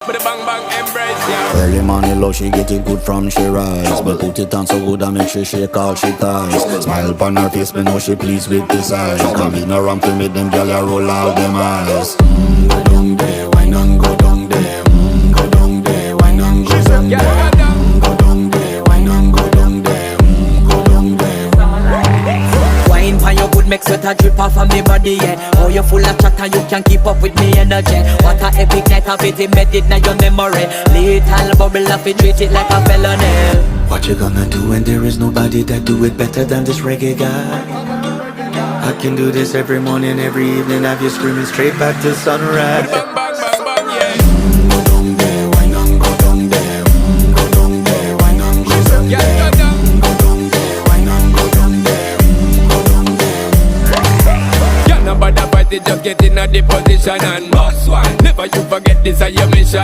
With a bang bang embrace, yeah. Early morning love, she get it good from she rise. But put it on so good and make she shake all she ties. Smile upon her face, me know she pleased with this eyes. Come in around to make them gyal a roll out them eyes. Go down there, why not go down there? Go down there, why not go down there? Go down there, why not go down there? Go down there. Wine pan your good make sweat a drip off of me body, yeah. Oh, you full of chatter, you can't keep up with me energy. What a epic night of it, embedded now your memory. Little bubble of it, treat it like a felony. What you gonna do when there is nobody that do it better than this reggae guy? I can do this every morning, every evening, have you screaming straight back to sunrise. Bang bang bang bang, yeah. Go down there, why not go down there? Go down there, why not go down Yeah, there? go down. Go down there, why not go down there? Go down there. Yeah, nobody fight it, just get in a the position and boss one. Never you forget this is your mission.